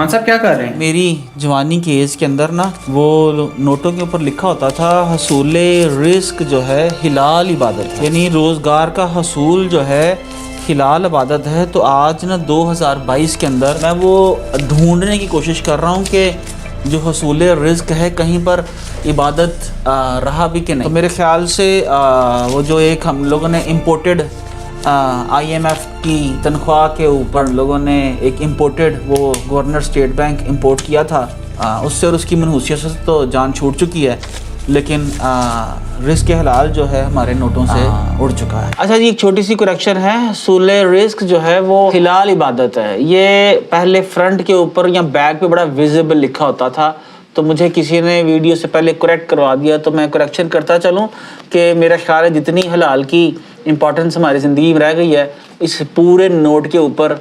مان صاحب کیا کر رہے ہیں؟ میری جوانی کے ایج کے اندر نا وہ نوٹوں کے اوپر لکھا ہوتا تھا حصول رزق جو ہے حلال عبادت ہے، یعنی روزگار کا حصول جو ہے حلال عبادت ہے۔ تو آج نا 2022 کے اندر میں وہ ڈھونڈنے کی کوشش کر رہا ہوں کہ جو حصول رزق ہے کہیں پر عبادت رہا بھی کہ نہیں۔ تو میرے خیال سے وہ جو ایک ہم لوگوں نے امپورٹڈ IMF کی تنخواہ کے اوپر لوگوں نے ایک امپورٹڈ وہ گورنر اسٹیٹ بینک امپورٹ کیا تھا، اس سے اور اس کی منحوسیت سے تو جان چھوٹ چکی ہے، لیکن رزق حلال جو ہے ہمارے نوٹوں سے اڑ چکا ہے۔ اچھا جی، ایک چھوٹی سی کریکشن ہے، حصول رزق جو ہے وہ حلال عبادت ہے، یہ پہلے فرنٹ کے اوپر یا بیک پہ بڑا ویزیبل لکھا ہوتا تھا، تو مجھے کسی نے ویڈیو سے پہلے کریکٹ کروا دیا، تو میں کریکشن کرتا چلوں کہ میرا خیال ہے جتنی حلال کی امپورٹنس ہماری زندگی میں رہ گئی ہے، اس پورے نوٹ کے اوپر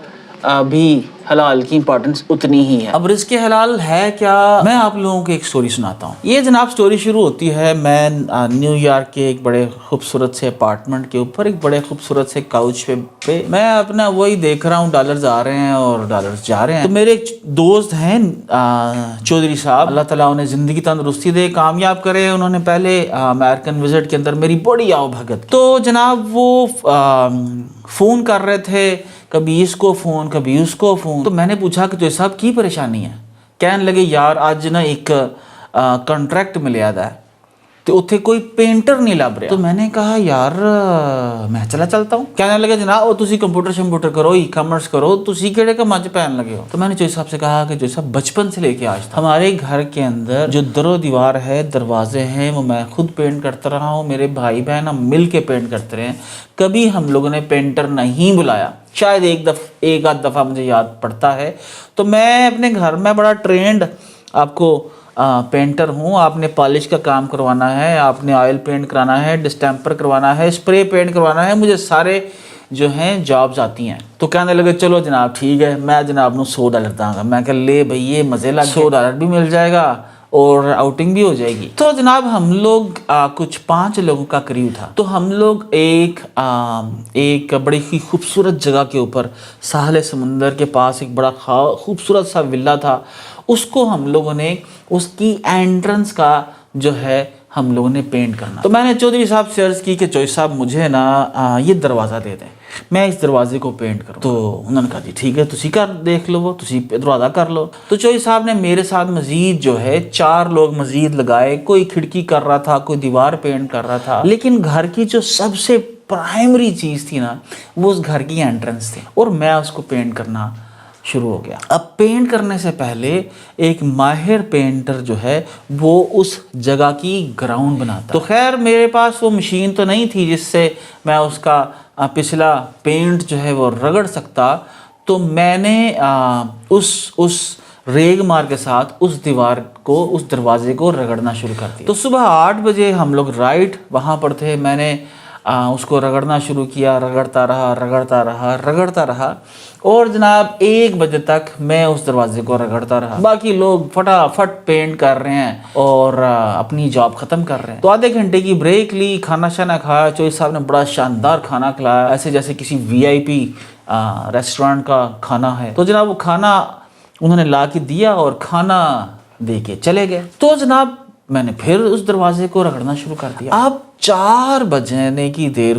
بھی حلال کی امپورٹنس اتنی ہی ہے۔ اب رزق حلال ہے کیا، میں آپ لوگوں کو ایک سٹوری سناتا ہوں۔ یہ جناب سٹوری شروع ہوتی ہے، میں نیو یارک کے ایک بڑے خوبصورت سے اپارٹمنٹ کے اوپر ایک بڑے خوبصورت سے کاؤچ پہ میں اپنا وہی دیکھ رہا ہوں، ڈالرز آ رہے ہیں اور ڈالرز جا رہے ہیں۔ تو میرے ایک دوست ہیں چودھری صاحب، اللہ تعالیٰ انہیں زندگی تندرستی دے، کامیاب کرے۔ انہوں نے پہلے امریکن وزٹ کے اندر میری بڑی آؤ بھگت، تو جناب وہ فون کر رہے تھے، کبھی اس کو فون کبھی اس کو فون۔ تو میں نے پوچھا کہ جو صاحب کی پریشانی ہے؟ کہنے لگے یار آج نا ایک کنٹریکٹ ملیا ہے تو اتنے کوئی پینٹر نہیں لب رہا۔ تو میں نے کہا یار میں چلتا ہوں۔ کہنے لگے جناب وہ تسی کمپیوٹر کرو، ای کامرس کرو، تسی کیڑے کا مجھ پہن لگے ہو۔ تو میں نے جوئی صاحب سے کہا کہ جوئی صاحب بچپن سے لے کے آج تک ہمارے گھر کے اندر جو در و دیوار ہے، دروازے ہیں، وہ میں خود پینٹ کرتا رہا ہوں، میرے بھائی بہن ہم مل کے پینٹ کرتے رہے ہیں، کبھی ہم لوگوں نے پینٹر نہیں بلایا، شاید ایک آدھ دفعہ مجھے یاد پڑتا ہے۔ تو میں اپنے گھر میں بڑا ٹرینڈ آپ کو پینٹر ہوں۔ آپ نے پالش کا کام کروانا ہے، آپ نے آئل پینٹ کرانا ہے، ڈسٹیمپر کروانا ہے، اسپرے پینٹ کروانا ہے، مجھے سارے جو ہیں جابز آتی ہیں۔ تو کہنے لگے چلو جناب ٹھیک ہے، میں جناب نو $100 داں گا۔ میں کہا لے بھئی یہ مزے لگ $100 بھی مل جائے گا اور آؤٹنگ بھی ہو جائے گی۔ تو جناب ہم لوگ کچھ 5 لوگوں کا کریو تھا، تو ہم لوگ ایک بڑی ہی خوبصورت جگہ کے اوپر ساحل سمندر کے پاس ایک بڑا خوبصورت سا ولا تھا، اس کو ہم لوگوں نے اس کی انٹرنس کا جو ہے ہم لوگوں نے پینٹ کرنا۔ تو میں نے چودھری صاحب سے عرض کی کہ چودھری صاحب مجھے نا یہ دروازہ دے دیں، میں اس دروازے کو پینٹ کروں۔ تو انہوں نے کہا جی ٹھیک ہے، تسی کر دیکھ لو، تسی دروازہ کر لو۔ تو چودھری صاحب نے میرے ساتھ مزید جو ہے 4 لوگ مزید لگائے، کوئی کھڑکی کر رہا تھا، کوئی دیوار پینٹ کر رہا تھا، لیکن گھر کی جو سب سے پرائمری چیز تھی نا وہ اس گھر کی انٹرنس تھی، اور میں اس کو پینٹ کرنا شروع ہو گیا۔ اب پینٹ کرنے سے پہلے ایک ماہر پینٹر جو ہے وہ اس جگہ کی گراؤنڈ بناتا۔ تو خیر میرے پاس وہ مشین تو نہیں تھی جس سے میں اس کا پچھلا پینٹ جو ہے وہ رگڑ سکتا، تو میں نے اس ریگ مار کے ساتھ اس دیوار کو، اس دروازے کو رگڑنا شروع کر دیا۔ تو صبح 8 بجے ہم لوگ رائٹ وہاں پر تھے، میں نے اس کو رگڑنا شروع کیا، رگڑتا رہا اور جناب 1 بجے تک میں اس دروازے کو رگڑتا رہا۔ باقی لوگ فٹافٹ پینٹ کر رہے ہیں اور اپنی جاب ختم کر رہے ہیں۔ تو آدھے گھنٹے کی بریک لی، کھانا شانا کھایا، چودھری صاحب نے بڑا شاندار کھانا کھلایا، ایسے جیسے کسی VIP ریسٹورانٹ کا کھانا ہے۔ تو جناب وہ کھانا انہوں نے لا کے دیا اور کھانا دے کے چلے گئے۔ تو جناب میں نے پھر اس دروازے کو رگڑنا شروع کر دیا۔ اب 4 بجنے کی دیر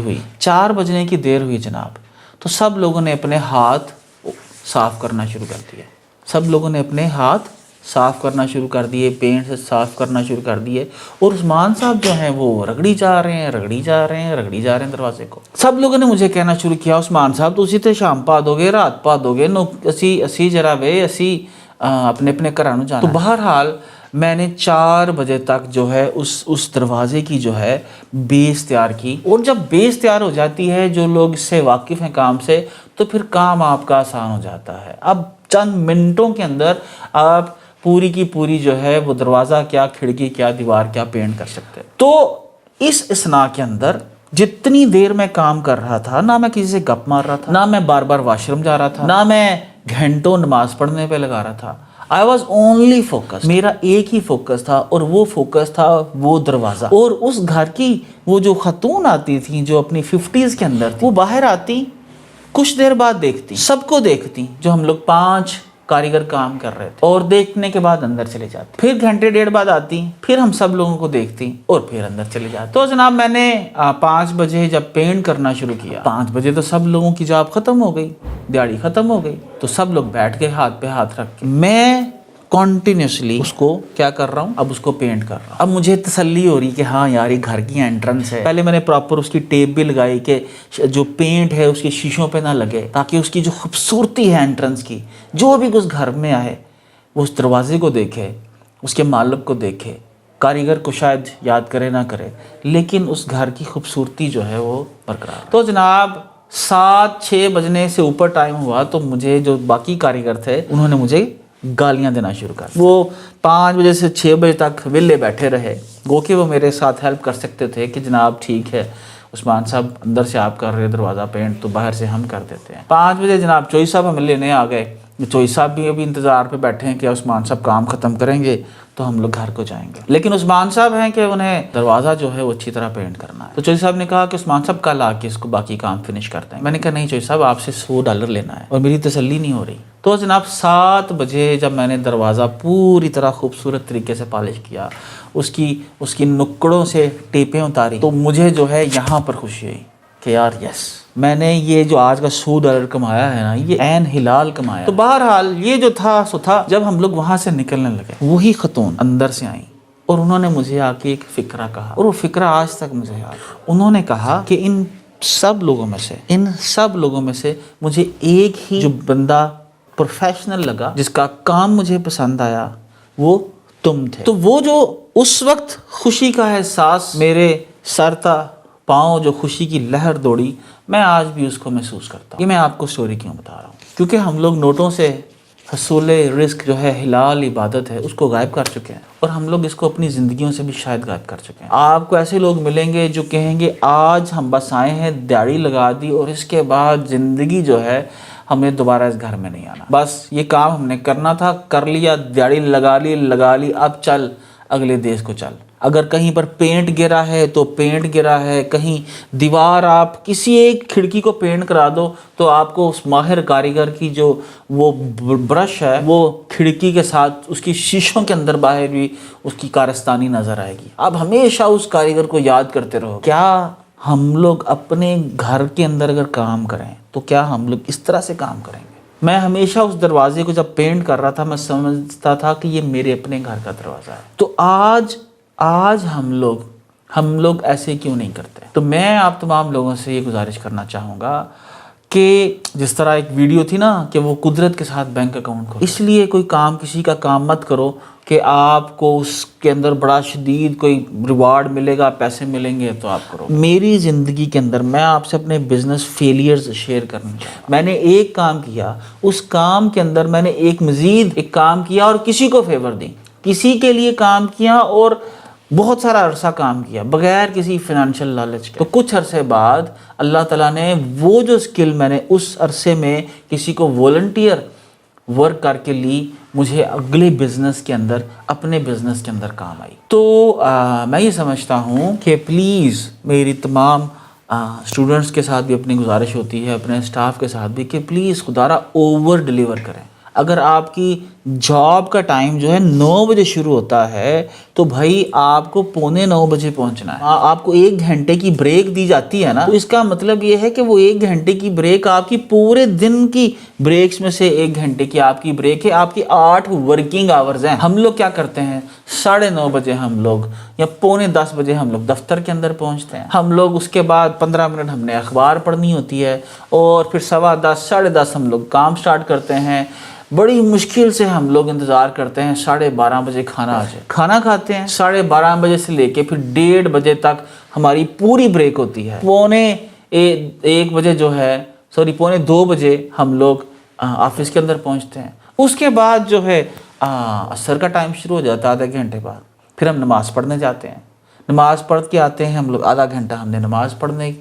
ہوئی جناب، تو سب لوگوں نے اپنے ہاتھ صاف کرنا شروع کر دیے، پینٹ سے صاف کرنا شروع کر دیے، اور عثمان صاحب جو ہیں وہ رگڑی جا رہے ہیں دروازے کو۔ سب لوگوں نے مجھے کہنا شروع کیا عثمان صاحب تسی تے شام پا دو گے، رات پا دو گے، اسی جرا وے اسی اپنے گھراں نوں جانا۔ تو بہرحال میں نے 4 بجے تک جو ہے اس دروازے کی جو ہے بیس تیار کی، اور جب بیس تیار ہو جاتی ہے، جو لوگ اس سے واقف ہیں کام سے، تو پھر کام آپ کا آسان ہو جاتا ہے۔ اب چند منٹوں کے اندر آپ پوری کی پوری جو ہے وہ دروازہ کیا، کھڑکی کیا، دیوار کیا پینٹ کر سکتے۔ تو اس اثناء کے اندر جتنی دیر میں کام کر رہا تھا، نہ میں کسی سے گپ مار رہا تھا، نہ میں بار بار واش روم جا رہا تھا، نہ میں گھنٹوں نماز پڑھنے پہ لگا رہا تھا۔ I was only focused، میرا ایک ہی فوکس تھا، اور وہ فوکس تھا وہ دروازہ۔ اور اس گھر کی وہ جو خاتون آتی تھیں جو اپنی 50s کے اندر، وہ باہر آتی، کچھ دیر بعد دیکھتی، سب کو دیکھتی، جو ہم لوگ 5 کاریگر کام کر رہے تھے اور دیکھنے کے بعد اندر چلے جاتے، پھر گھنٹے ڈیڑھ بعد آتی، پھر ہم سب لوگوں کو دیکھتی اور پھر اندر چلے جاتے۔ تو جناب میں نے 5 بجے جب پینٹ کرنا شروع کیا، 5 بجے تو سب لوگوں کی جاب ختم ہو گئی، دیہڑی ختم ہو گئی، تو سب لوگ بیٹھ گئے ہاتھ پہ ہاتھ رکھ کے، میں کنٹینیوسلی اس کو کیا کر رہا ہوں، اب اس کو پینٹ کر رہا ہوں۔ اب مجھے تسلی ہو رہی کہ ہاں یار یہ گھر کی انٹرنس ہے۔ پہلے میں نے پراپر اس کی ٹیپ بھی لگائی کہ جو پینٹ ہے اس کے شیشوں پہ نہ لگے، تاکہ اس کی جو خوبصورتی ہے انٹرنس کی، جو بھی اس گھر میں آئے وہ اس دروازے کو دیکھے، اس کے مالک کو دیکھے، کاریگر کو شاید یاد کرے نہ کرے، لیکن اس گھر کی خوبصورتی جو ہے وہ برقرار۔ تو جناب 7-6 بجنے سے اوپر ٹائم ہوا تو مجھے جو باقی کاریگر تھے انہوں نے مجھے گالیاں دینا شروع کر، وہ 5 بجے سے 6 بجے تک ویلے بیٹھے رہے، گو کہ وہ میرے ساتھ ہیلپ کر سکتے تھے کہ جناب ٹھیک ہے عثمان صاحب اندر سے آپ کر رہے دروازہ پینٹ تو باہر سے ہم کر دیتے ہیں۔ 5 بجے جناب چوئی صاحب ہمیں لینے آ گئے، چوئی صاحب بھی ابھی انتظار پہ بیٹھے ہیں کہ عثمان صاحب کام ختم کریں گے تو ہم لوگ گھر کو جائیں گے، لیکن عثمان صاحب ہیں کہ انہیں دروازہ جو ہے وہ اچھی طرح پینٹ کرنا ہے۔ تو چوئی صاحب نے کہا کہ عثمان صاحب کل آ کے اس کو باقی کام فنش کرتے ہیں۔ میں نے کہا نہیں چوئی صاحب آپ سے $100 لینا ہے اور میری تسلی نہیں ہو رہی۔ تو جناب 7 بجے جب میں نے دروازہ پوری طرح خوبصورت طریقے سے پالش کیا، اس کی نکڑوں سے ٹیپیں اتاری، تو مجھے جو ہے یہاں پر خوشی ہوئی کہ یار یس، میں نے یہ جو آج کا $100 کمایا ہے نا، یہ عین حلال کمایا۔ تو بہرحال یہ جو تھا سو تھا۔ جب ہم لوگ وہاں سے نکلنے لگے، وہی خاتون اندر سے آئیں اور انہوں نے مجھے آ کے ایک فقرہ کہا، اور وہ فقرہ آج تک مجھے یاد ہے۔ انہوں نے کہا کہ ان سب لوگوں میں سے مجھے ایک ہی جو بندہ پروفیشنل لگا، جس کا کام مجھے پسند آیا، وہ تم تھے۔ تو وہ جو اس وقت خوشی کا احساس میرے سر تا پاؤں جو خوشی کی لہر دوڑی، میں آج بھی اس کو محسوس کرتا ہوں۔ یہ میں آپ کو سٹوری کیوں بتا رہا ہوں؟ کیونکہ ہم لوگ نوٹوں سے حصول رزق جو ہے حلال عبادت ہے اس کو غائب کر چکے ہیں، اور ہم لوگ اس کو اپنی زندگیوں سے بھی شاید غائب کر چکے ہیں۔ آپ کو ایسے لوگ ملیں گے جو کہیں گے آج ہم بس آئے ہیں، دیہڑی لگا دی اور اس کے بعد زندگی جو ہے ہمیں دوبارہ اس گھر میں نہیں آنا، بس یہ کام ہم نے کرنا تھا، کر لیا، دیہڑی لگا لی، اب چل اگلے دیش کو چل۔ اگر کہیں پر پینٹ گرا ہے تو پینٹ گرا ہے، کہیں دیوار آپ کسی ایک کھڑکی کو پینٹ کرا دو تو آپ کو اس ماہر کاریگر کی جو وہ برش ہے وہ کھڑکی کے ساتھ اس کی شیشوں کے اندر باہر بھی اس کی کارستانی نظر آئے گی۔ اب ہمیشہ اس کاریگر کو یاد کرتے رہو۔ کیا ہم لوگ اپنے گھر کے اندر اگر کام کریں تو کیا ہم لوگ اس طرح سے کام کریں گے؟ میں ہمیشہ اس دروازے کو جب پینٹ کر رہا تھا میں سمجھتا تھا کہ یہ میرے اپنے گھر کا دروازہ ہے۔ تو آج ہم لوگ ایسے کیوں نہیں کرتے؟ تو میں آپ تمام لوگوں سے یہ گزارش کرنا چاہوں گا کہ جس طرح ایک ویڈیو تھی نا کہ وہ قدرت کے ساتھ بینک اکاؤنٹ کو، اس لیے کوئی کام کسی کا کام مت کرو کہ آپ کو اس کے اندر بڑا شدید کوئی ریوارڈ ملے گا، پیسے ملیں گے تو آپ کرو۔ میری زندگی کے اندر میں آپ سے اپنے بزنس فیلیئرز شیئر کرنا چاہوں گا۔ میں نے ایک کام کیا، اس کام کے اندر میں نے مزید ایک کام کیا اور کسی کو فیور دی، کسی کے لیے کام کیا اور بہت سارا عرصہ کام کیا بغیر کسی فائنینشیل لالچ کے۔ تو کچھ عرصے بعد اللہ تعالیٰ نے وہ جو سکل میں نے اس عرصے میں کسی کو والنٹیئر ورک کر کے لی، مجھے اگلے بزنس کے اندر اپنے بزنس کے اندر کام آئی۔ تو میں یہ سمجھتا ہوں کہ پلیز میری تمام اسٹوڈنٹس کے ساتھ بھی اپنی گزارش ہوتی ہے، اپنے اسٹاف کے ساتھ بھی، کہ پلیز خدا را اوور ڈیلیور کریں۔ اگر آپ کی جاب کا ٹائم جو ہے 9 بجے شروع ہوتا ہے تو بھائی آپ کو 8:45 بجے پہنچنا ہے۔ آپ کو 1 گھنٹے کی بریک دی جاتی ہے نا، تو اس کا مطلب یہ ہے کہ وہ 1 گھنٹے کی بریک آپ کی پورے دن کی بریکس میں سے 1 گھنٹے کی آپ کی بریک ہے، آپ کی 8 ورکنگ آورز ہیں۔ ہم لوگ کیا کرتے ہیں، 9:30 بجے ہم لوگ یا 9:45 بجے ہم لوگ دفتر کے اندر پہنچتے ہیں۔ ہم لوگ اس کے بعد 15 منٹ ہم نے اخبار پڑھنی ہوتی ہے اور پھر 10:15 10:30 ہم لوگ کام سٹارٹ کرتے ہیں۔ بڑی مشکل سے ہم لوگ انتظار کرتے ہیں 12:30 بجے کھانا آ جائے، کھانا کھاتے ہیں 12:30 بجے سے لے کے پھر 1:30 بجے تک ہماری پوری بریک ہوتی ہے۔ 1:45 بجے جو ہے 2:45 بجے ہم لوگ آفس کے اندر پہنچتے ہیں۔ اس کے بعد جو ہے عصر کا ٹائم شروع ہو جاتا ہے، آدھے گھنٹے بعد پھر ہم نماز پڑھنے جاتے ہیں۔ نماز پڑھ کے آتے ہیں ہم لوگ، آدھا گھنٹہ ہم نے نماز پڑھنے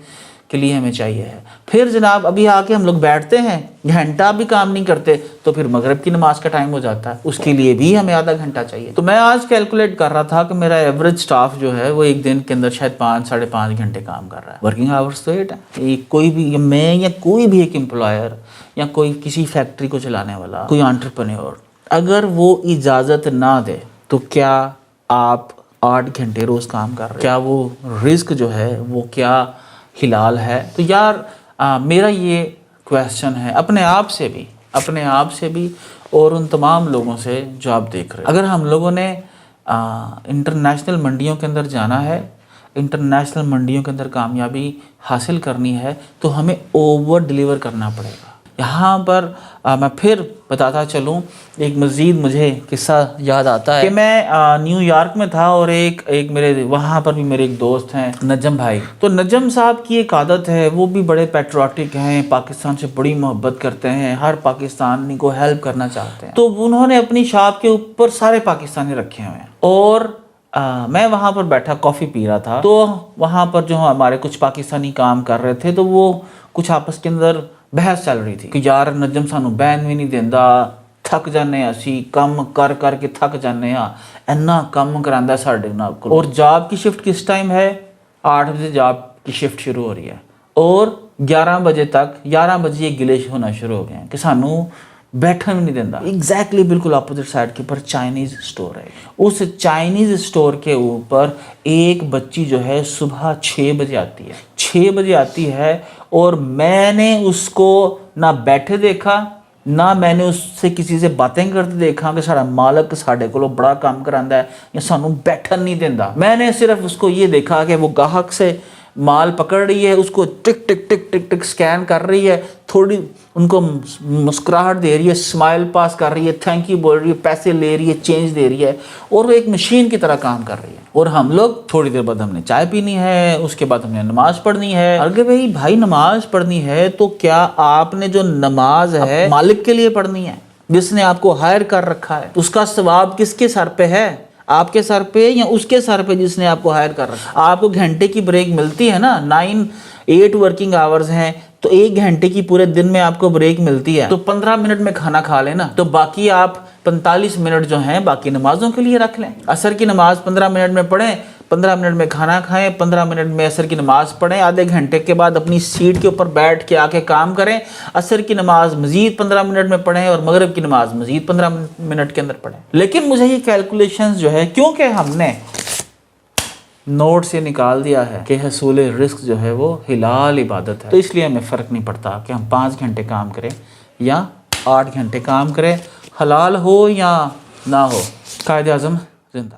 کے لیے ہمیں چاہیے ہے. پھر جناب ابھی آ کے ہم لوگ بیٹھتے ہیں, گھنٹہ بھی کام نہیں کرتے, تو پھر مغرب کی نماز کا ٹائم ہو جاتا ہے, اس کے لیے بھی ہمیں آدھا گھنٹہ چاہیے. تو میں آج کیلکولیٹ کر رہا تھا کہ میرا ایوریج سٹاف جو ہے وہ ایک دن کے اندر شاید 5-5.5 گھنٹے کام کر رہا ہے. ورکنگ آورس تو 8 ہے. کوئی بھی, میں یا کوئی بھی ایک امپلائر یا کوئی کسی فیکٹری کو چلانے والا, کوئی انٹرپرینور, اگر وہ اجازت نہ دے تو کیا آپ 8 گھنٹے روز کام کر رہے ہیں, کیا وہ رزق جو ہے وہ کیا حلال ہے؟ تو یار میرا یہ کویسچن ہے اپنے آپ سے بھی اور ان تمام لوگوں سے جو آپ دیکھ رہے ہیں. اگر ہم لوگوں نے انٹرنیشنل منڈیوں کے اندر جانا ہے, انٹرنیشنل منڈیوں کے اندر کامیابی حاصل کرنی ہے, تو ہمیں اوور ڈیلیور کرنا پڑے گا. یہاں پر میں پھر بتاتا چلوں, ایک مزید مجھے قصہ یاد آتا ہے کہ میں نیو یارک میں تھا, اور ایک میرے وہاں پر بھی میرے ایک دوست ہیں نجم بھائی. تو نجم صاحب کی ایک عادت ہے, وہ بھی بڑے پیٹریوٹک ہیں, پاکستان سے بڑی محبت کرتے ہیں, ہر پاکستانی کو ہیلپ کرنا چاہتے ہیں. تو انہوں نے اپنی شاپ کے اوپر سارے پاکستانی رکھے ہوئے ہیں, اور میں وہاں پر بیٹھا کافی پی رہا تھا. تو وہاں پر جو ہمارے کچھ پاکستانی کام کر رہے تھے, تو وہ کچھ آپس کے اندر بحث چل رہی تھی کہ یار نجم سانو بین بھی نہیں دیندا, تھک جانے اسی کم کر کے تھک جانے ہاں, اینا کم کراندا ساڈے نال. اور جاب کی شفٹ کس ٹائم ہے؟ 8 بجے جاب کی شفٹ شروع ہو رہی ہے, اور 11 بجے یہ گلے ہونا شروع ہو گئے ہیں کہ سانو بیٹھا بھی نہیں دینا. ایگزیکٹلی بالکل اپوزٹ سائڈ کے اوپر چائنیز اسٹور ہے. اس چائنیز اسٹور کے اوپر ایک بچی جو ہے صبح 6 بجے آتی ہے, اور میں نے اس کو نہ بیٹھے دیکھا, نہ میں نے اس سے کسی سے باتیں کرتے دیکھا کہ سارا مالک ساڈے کولو بڑا کام کراندا ہے یا سانو بیٹھن نہیں دیندا. میں نے صرف اس کو یہ دیکھا کہ وہ گاہک سے مال پکڑ رہی ہے, اس کو ٹک ٹک ٹک ٹک ٹک سکین کر رہی ہے, تھوڑی ان کو مسکراہٹ دے رہی ہے, اسمائل پاس کر رہی ہے, تھینک یو بول رہی ہے, پیسے لے رہی ہے, چینج دے رہی ہے, اور وہ ایک مشین کی طرح کام کر رہی ہے. اور ہم لوگ تھوڑی دیر بعد ہم نے چائے پینی ہے, اس کے بعد ہم نے نماز پڑھنی ہے. اگر بھائی نماز پڑھنی ہے تو کیا آپ نے جو نماز ہے مالک کے لیے پڑھنی ہے جس نے آپ کو ہائر کر رکھا ہے؟ اس کا ثواب کس کے سر پہ ہے, آپ کے سر پہ یا اس کے سر پہ جس نے آپ کو ہائر کر رکھا؟ آپ کو گھنٹے کی بریک ملتی ہے نا, 8 ورکنگ آورز ہیں, تو 1 گھنٹے کی پورے دن میں آپ کو بریک ملتی ہے, تو 15 منٹ میں کھانا کھا لیں نا, تو باقی آپ 45 منٹ جو ہیں باقی نمازوں کے لیے رکھ لیں. عصر کی نماز 15 منٹ میں پڑھیں, 15 منٹ میں کھانا کھائیں, 15 منٹ میں عصر کی نماز پڑھیں, آدھے گھنٹے کے بعد اپنی سیٹ کے اوپر بیٹھ کے آ کے کام کریں, عصر کی نماز مزید 15 منٹ میں پڑھیں, اور مغرب کی نماز مزید 15 منٹ کے اندر پڑھیں. لیکن مجھے یہ کیلکولیشنز جو ہے, کیونکہ ہم نے نوٹ سے نکال دیا ہے کہ حصول رزق جو ہے وہ حلال عبادت ہے, تو اس لیے ہمیں فرق نہیں پڑتا کہ ہم 5 گھنٹے کام کریں یا 8 گھنٹے کام کریں, حلال ہو یا نہ ہو. قائد اعظم زندہ.